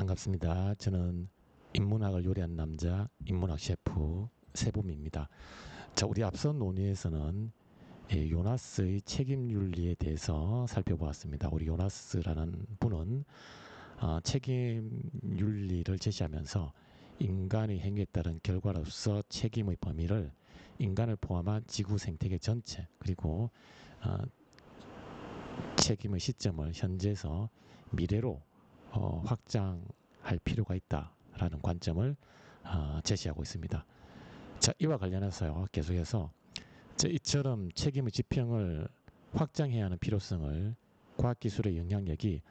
반갑습니다. 저는 인문학을 요리한 남자, 인문학 셰프 세봄입니다. 자, 우리 앞선 논의에서는 요나스의 책임 윤리에 대해서 살펴보았습니다. 우리 요나스라는 분은 책임 윤리를 제시하면서 인간의 행위에 따른 결과로서 책임의 범위를 인간을 포함한 지구 생태계 전체 그리고 어, 책임의 시점을 현재에서 미래로 확장할 필요가 있다라는 관점을 제시하고 있습니다. 자, 이와 관련해서요, 계속해서 이처럼 책임의 지평을 확장해야 하는 필요성을 과학기술의 영향력이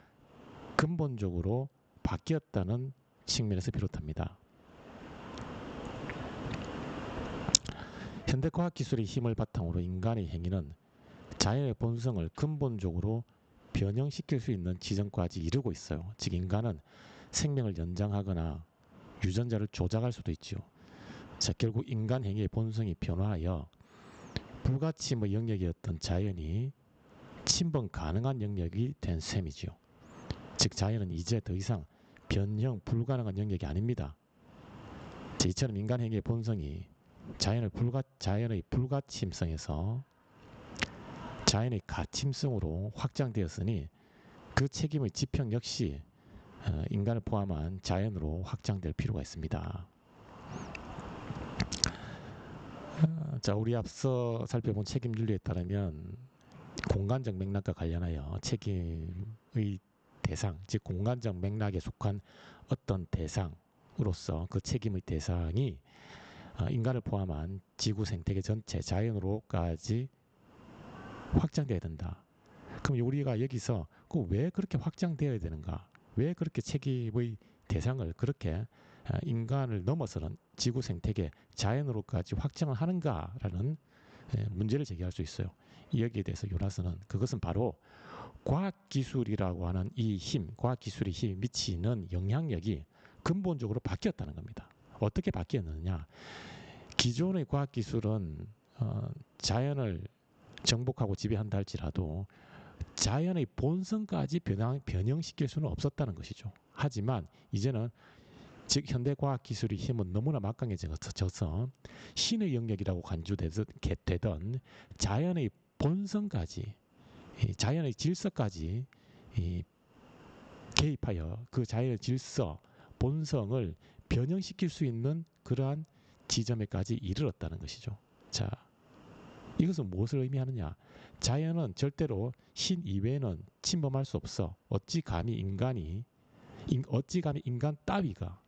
근본적으로 바뀌었다는 측면에서 비롯합니다. 현대 과학기술의 힘을 바탕으로 인간의 행위는 자연의 본성을 근본적으로 변형시킬 수 있는 지점까지 이르고 있어요. 즉 인간은 생명을 연장하거나 유전자를 조작할 수도 있죠. 자, 결국 인간 행위의 본성이 변화하여 불가침의 영역이었던 자연이 침범 가능한 영역이 된 셈이지요. 즉 자연은 이제 더 이상 변형 불가능한 영역이 아닙니다. 자, 이처럼 인간 행위의 본성이 자연의 불가침성에서 자연의 가침성으로 확장되었으니 그 책임의 지평 역시 인간을 포함한 자연으로 확장될 필요가 있습니다. 자, 우리 앞서 살펴본 책임 윤리에 따르면 공간적 맥락과 관련하여 책임의 대상, 즉 공간적 맥락에 속한 어떤 대상으로서 그 책임의 대상이 인간을 포함한 지구 생태계 전체 자연으로까지 확장돼야 된다. 그럼 우리가 여기서 왜 그렇게 확장되어야 되는가? 왜 그렇게 책임의 대상을 그렇게 인간을 넘어서는 지구 생태계 자연으로까지 확장을 하는가라는 문제를 제기할 수 있어요. 여기에 대해서 요나스는 그것은 바로 과학기술이라고 하는 이 힘, 과학기술의 힘이 미치는 영향력이 근본적으로 바뀌었다는 겁니다. 어떻게 바뀌었느냐? 기존의 과학기술은 자연을 정복하고 지배한다 할지라도 자연의 본성까지 변형시킬 수는 없었다는 것이죠. 하지만 이제는 즉 현대 과학 기술의 힘은 너무나 막강해져서 신의 영역이라고 간주되던 자연의 본성까지, 자연의 질서까지 개입하여 그 자연의 질서, 본성을 변형시킬 수 있는 그러한 지점에까지 이르렀다는 것이죠. 자, 이것은 무엇을 의미하느냐? 자연은 절대로 신 이외에는 침범할 수 없어. 어찌 감히 인간 따위가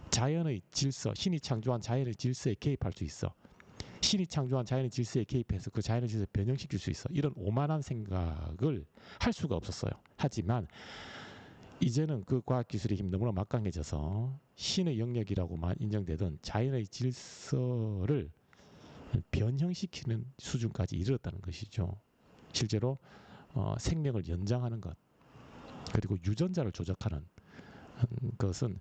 자연의 질서, 신이 창조한 자연의 질서에 개입할 수 있어. 신이 창조한 자연의 질서에 개입해서 그 자연의 질서를 변형시킬 수 있어. 이런 오만한 생각을 할 수가 없었어요. 하지만 이제는 그 과학기술의 힘이 너무나 막강해져서 신의 영역이라고만 인정되던 자연의 질서를 변형시키는 수준까지 이르렀다는 것이죠. 실제로 생명을 연장하는 것 그리고 유전자를 조작하는 것은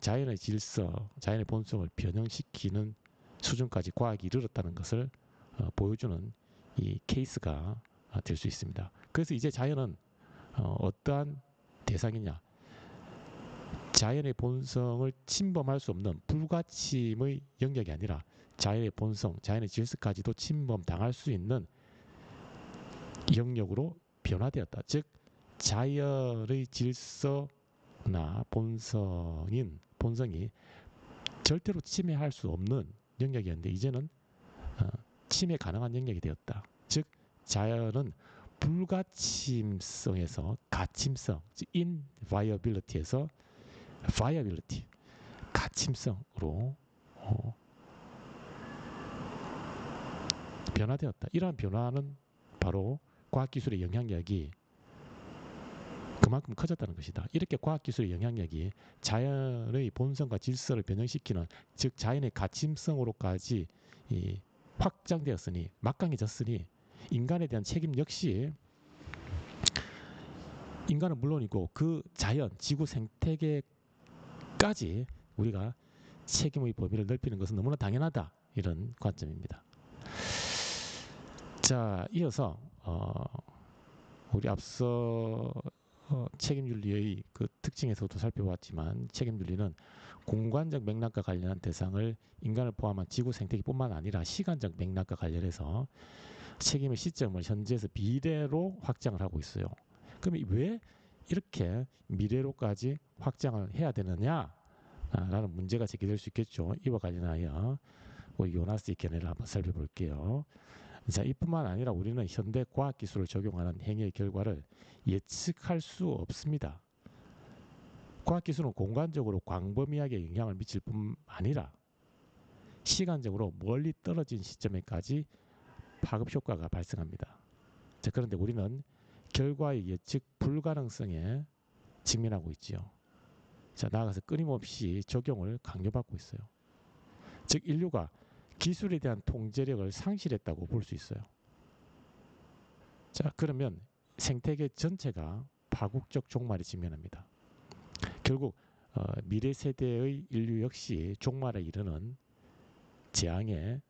자연의 질서, 자연의 본성을 변형시키는 수준까지 과학이 이르렀다는 것을 보여주는 이 케이스가 될 수 있습니다. 그래서 이제 자연은 어떠한 대상이냐? 자연의 본성을 침범할 수 없는 불가침의 영역이 아니라 자연의 본성, 자연의 질서까지도 침범당할 수 있는 영역으로 변화되었다. 즉 자연의 질서나 본성이 절대로 침해할 수 없는 영역이었는데 이제는 침해 가능한 영역이 되었다. 즉 자연은 불가침성에서 가침성, 즉 inviability에서 viability, 가침성으로 변화되었다. 이러한 변화는 바로 과학기술의 영향력이 그만큼 커졌다는 것이다. 이렇게 과학기술의 영향력이 자연의 본성과 질서를 변형시키는 즉 자연의 가침성으로까지 확장되었으니 막강해졌으니 인간에 대한 책임 역시 인간은 물론이고 그 자연, 지구 생태계까지 우리가 책임의 범위를 넓히는 것은 너무나 당연하다. 이런 관점입니다. 자, 이어서 우리 앞서 책임윤리의 그 특징에서도 살펴봤지만 책임윤리는 공간적 맥락과 관련한 대상을 인간을 포함한 지구 생태계뿐만 아니라 시간적 맥락과 관련해서 책임의 시점을 현재에서 미래로 확장을 하고 있어요. 그럼 왜 이렇게 미래로까지 확장을 해야 되느냐? 라는 문제가 제기될 수 있겠죠. 이와 관련하여 우리 요나스의 견해를 한번 살펴볼게요. 자, 이뿐만 아니라 우리는 현대 과학 기술을 적용하는 행위의 결과를 예측할 수 없습니다. 과학 기술은 공간적으로 광범위하게 영향을 미칠 뿐 아니라 시간적으로 멀리 떨어진 시점에까지 파급 효과가 발생합니다. 자, 그런데 우리는 결과의 예측 불가능성에 직면하고 있지요. 자, 나아가서 끊임없이 적용을 강요받고 있어요. 즉 인류가 기술에 대한 통제력을 상실했다고 볼 수 있어요. 자, 그러면 생태계 전체가 파국적 종말에 직면합니다. 결국 미래 세대의 인류 역시 종말에 이르는 재앙에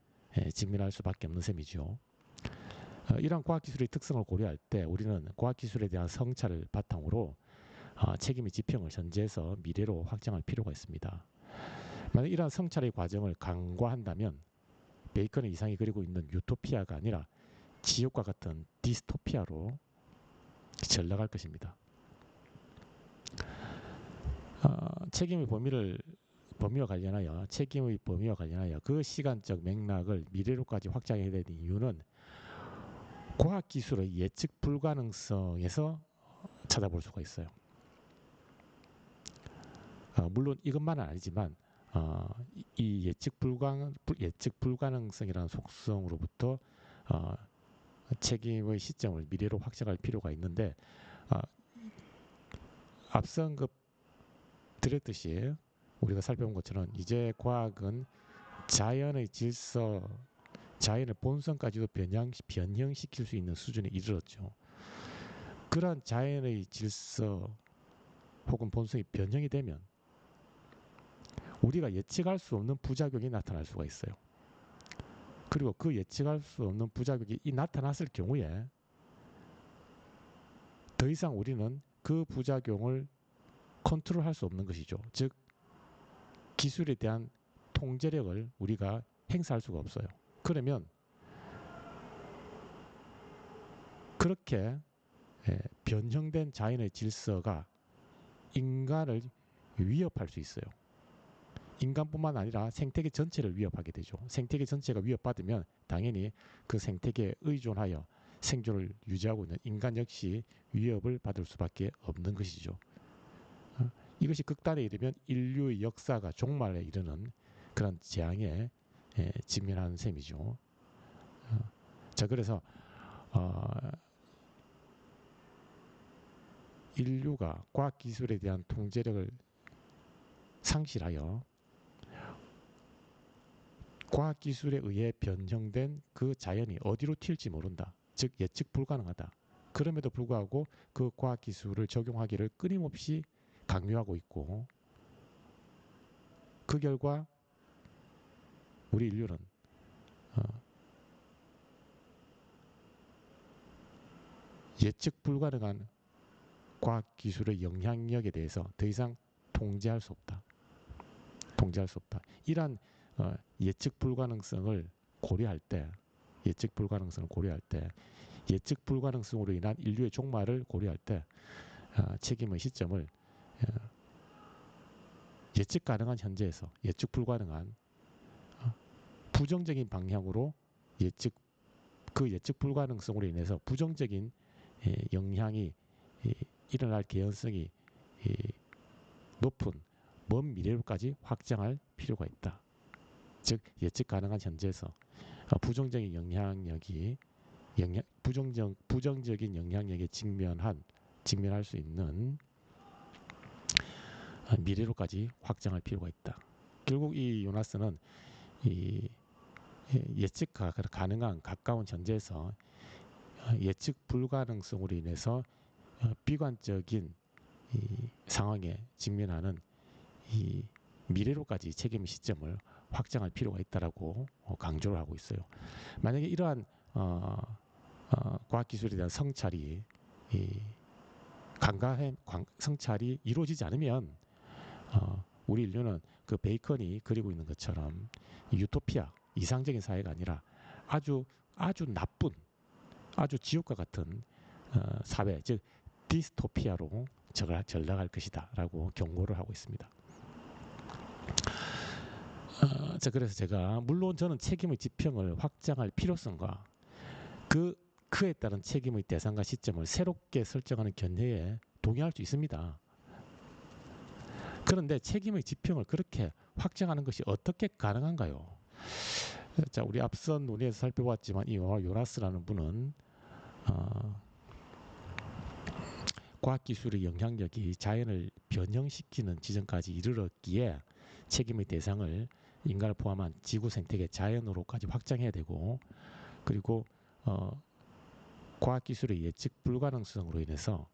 직면할 수밖에 없는 셈이죠. 이러한 과학기술의 특성을 고려할 때 우리는 과학기술에 대한 성찰을 바탕으로 책임의 지평을 현재에서 미래로 확장할 필요가 있습니다. 만약 이러한 성찰의 과정을 간과한다면 베이컨의 이상이 그리고 있는 유토피아가 아니라 지옥과 같은 디스토피아로 전락할 것입니다. 책임의 범위와 관련하여 그 시간적 맥락을 미래로까지 확장해야 되는 이유는 과학기술의 예측 불가능성에서 찾아볼 수가 있어요. 물론 이것만은 아니지만 이 예측 불가능성이라는 속성으로부터 책임의 시점을 미래로 확장할 필요가 있는데 앞선 드렸듯이 우리가 살펴본 것처럼 이제 과학은 자연의 질서, 자연의 본성까지도 변형시킬 수 있는 수준에 이르렀죠. 그러한 자연의 질서 혹은 본성이 변형이 되면 우리가 예측할 수 없는 부작용이 나타날 수가 있어요. 그리고 그 예측할 수 없는 부작용이 나타났을 경우에 더 이상 우리는 그 부작용을 컨트롤할 수 없는 것이죠. 즉 기술에 대한 통제력을 우리가 행사할 수가 없어요. 그러면 그렇게 변형된 자연의 질서가 인간을 위협할 수 있어요. 인간뿐만 아니라 생태계 전체를 위협하게 되죠. 생태계 전체가 위협받으면 당연히 그 생태계에 의존하여 생존을 유지하고 있는 인간 역시 위협을 받을 수밖에 없는 것이죠. 이것이 극단에 이르면 인류의 역사가 종말에 이르는 그런 재앙에 직면하는 셈이죠. 자, 그래서 인류가 과학기술에 대한 통제력을 상실하여 과학기술에 의해 변형된 그 자연이 어디로 튈지 모른다. 즉 예측 불가능하다. 그럼에도 불구하고 그 과학기술을 적용하기를 끊임없이 강요하고 있고 그 결과 우리 인류는 예측 불가능한 과학기술의 영향력에 대해서 더 이상 통제할 수 없다. 이러한 예측 불가능성을 고려할 때 예측 불가능성으로 인한 인류의 종말을 고려할 때 책임의 시점을 예측 가능한 현재에서 예측 불가능한 부정적인 방향으로 그 예측 불가능성으로 인해서 부정적인 영향이 일어날 개연성이 높은 먼 미래로까지 확장할 필요가 있다. 즉 예측 가능한 현재에서 부정적인 영향력에 직면할 수 있는 미래로까지 확장할 필요가 있다. 결국 이 요나스는 이 예측 가능한 가까운 현재에서 예측 불가능성으로 인해서 비관적인 이 상황에 직면하는 이 미래로까지 책임 시점을 확장할 필요가 있다라고 강조를 하고 있어요. 만약에 이러한 과학기술에 대한 성찰이 강간의 성찰이 이루어지지 않으면 우리 인류는 그 베이컨이 그리고 있는 것처럼 유토피아, 이상적인 사회가 아니라 아주 나쁜, 아주 지옥과 같은 사회, 즉 디스토피아로 전락할 것이다라고 경고를 하고 있습니다. 자, 그래서 제가 물론 저는 책임의 지평을 확장할 필요성과 그에 따른 책임의 대상과 시점을 새롭게 설정하는 견해에 동의할 수 있습니다. 그런데 책임의 지평을 그렇게 확장하는 것이 어떻게 가능한가요? 자, 우리 앞선 논의에서 살펴봤지만 이 요나스라는 분은 과학기술의 영향력이 자연을 변형시키는 지점까지 이르렀기에 책임의 대상을 인간을 포함한 지구 생태계 자연으로까지 확장해야 되고, 그리고 과학기술의 예측 불가능성으로 인해서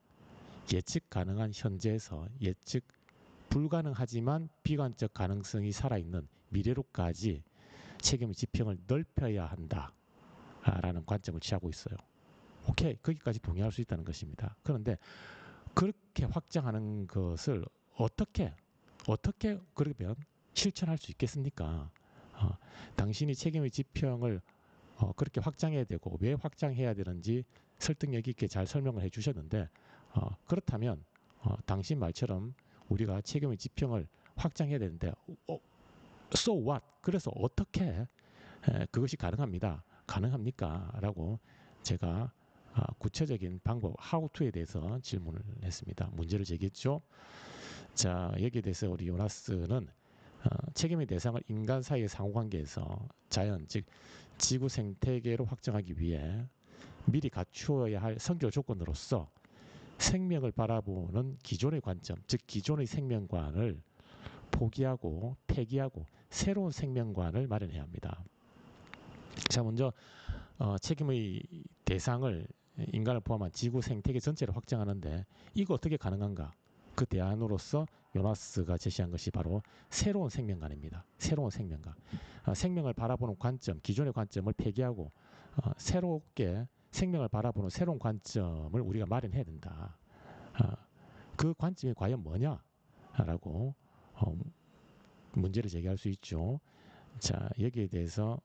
예측 가능한 현재에서 예측 불가능하지만 비관적 가능성이 살아있는 미래로까지 책임의 지평을 넓혀야 한다라는 관점을 취하고 있어요. 오케이, 거기까지 동의할 수 있다는 것입니다. 그런데 그렇게 확장하는 것을 어떻게 그러면 실천할 수 있겠습니까? 당신이 책임의 지평을 그렇게 확장해야 되고 왜 확장해야 되는지 설득력 있게 잘 설명을 해주셨는데, 그렇다면 당신 말처럼 우리가 책임의 지평을 확장해야 되는데 so what? 그래서 어떻게 그것이 가능합니까? 라고 제가 구체적인 방법 how to에 대해서 질문을 했습니다. 문제를 제기했죠. 자, 여기에 대해서 우리 요나스는 책임의 대상을 인간 사이의 상호관계에서 자연, 즉 지구 생태계로 확장하기 위해 미리 갖추어야 할 선결 조건으로서 생명을 바라보는 기존의 관점, 즉 기존의 생명관을 포기하고 폐기하고 새로운 생명관을 마련해야 합니다. 자, 먼저 책임의 대상을 인간을 포함한 지구 생태계 전체를 확장하는데 이거 어떻게 가능한가? 그 대안으로서 요나스가 제시한 것이 바로 새로운 생명관입니다. 새로운 생명관. 생명을 바라보는 관점, 기존의 관점을 폐기하고 새롭게 생명을 바라보는 새로운 관점을 우리가 마련해야 된다. 그 관점이 과연 뭐냐라고 문제를 제기할 수 있죠. 자, 여기에 대해서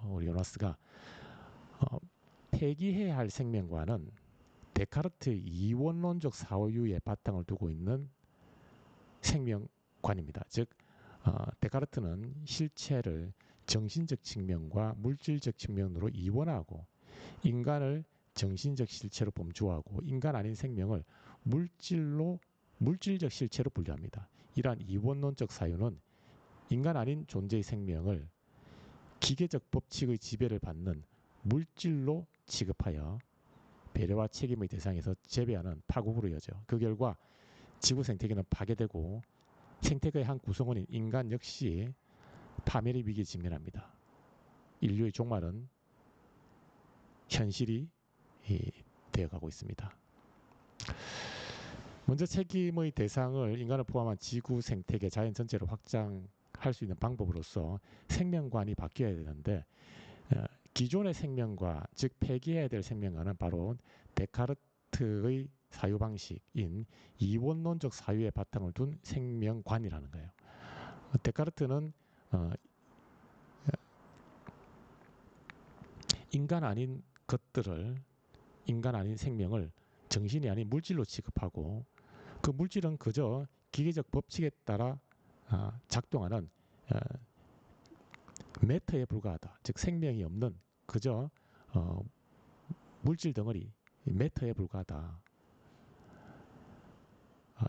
우리 요나스가 폐기해야 할 생명관은 데카르트의 이원론적 사유에 바탕을 두고 있는 생명관입니다. 즉 데카르트는 실체를 정신적 측면과 물질적 측면으로 이원하고 인간을 정신적 실체로 범주하고 인간 아닌 생명을 물질적 실체로 분류합니다. 이러한 이원론적 사유는 인간 아닌 존재의 생명을 기계적 법칙의 지배를 받는 물질로 취급하여 배려와 책임의 대상에서 제외하는 파국으로 이어져 그 결과 지구 생태계는 파괴되고 생태계의 한 구성원인 인간 역시 파멸의 위기에 직면합니다. 인류의 종말은 현실이 되어가고 있습니다. 먼저 책임의 대상을 인간을 포함한 지구 생태계 자연 전체로 확장할 수 있는 방법으로서 생명관이 바뀌어야 되는데 기존의 생명관, 즉 폐기해야 될 생명관은 바로 데카르트의 사유 방식인 이원론적 사유에 바탕을 둔 생명관이라는 거예요. 데카르트는 인간 아닌 것들을, 인간 아닌 생명을 정신이 아닌 물질로 취급하고 그 물질은 그저 기계적 법칙에 따라 작동하는 매터에 불과하다. 즉 생명이 없는 그저 물질 덩어리, 매터에 불과하다.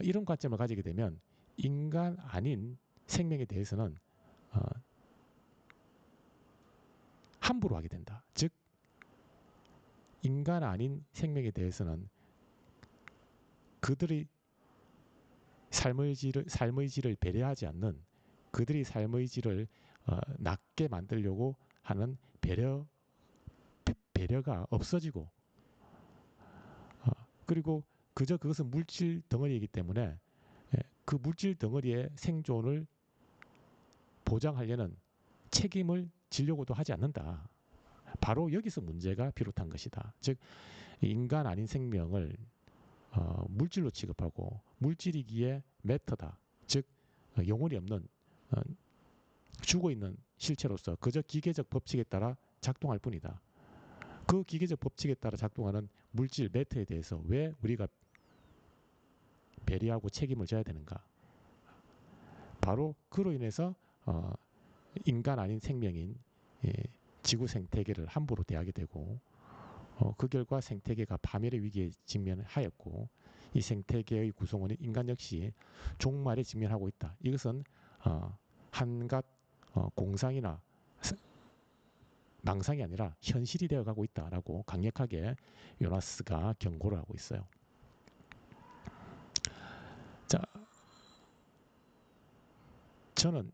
이런 관점을 가지게 되면 인간 아닌 생명에 대해서는 함부로 하게 된다. 즉 인간 아닌 생명에 대해서는 그들의 삶의 질을 배려하지 않는, 그들의 삶의 질을 낮게 만들려고 하는 배려가 없어지고 그리고 그저 그것은 물질 덩어리이기 때문에 그 물질 덩어리의 생존을 보장하려는 책임을 지려고도 하지 않는다. 바로 여기서 문제가 비롯한 것이다. 즉 인간 아닌 생명을 물질로 취급하고 물질이기에 매터다. 즉 영혼이 없는 죽어있는 실체로서 그저 기계적 법칙에 따라 작동할 뿐이다. 그 기계적 법칙에 따라 작동하는 물질 매터에 대해서 왜 우리가 배려하고 책임을 져야 되는가? 바로 그로 인해서 인간 아닌 생명인 지구 생태계를 함부로 대하게 되고 그 결과 생태계가 파멸의 위기에 직면하였고 이 생태계의 구성원인 인간 역시 종말에 직면하고 있다. 이것은 한갓 공상이나 망상이 아니라 현실이 되어가고 있다라고 강력하게 요나스가 경고를 하고 있어요. 자, 저는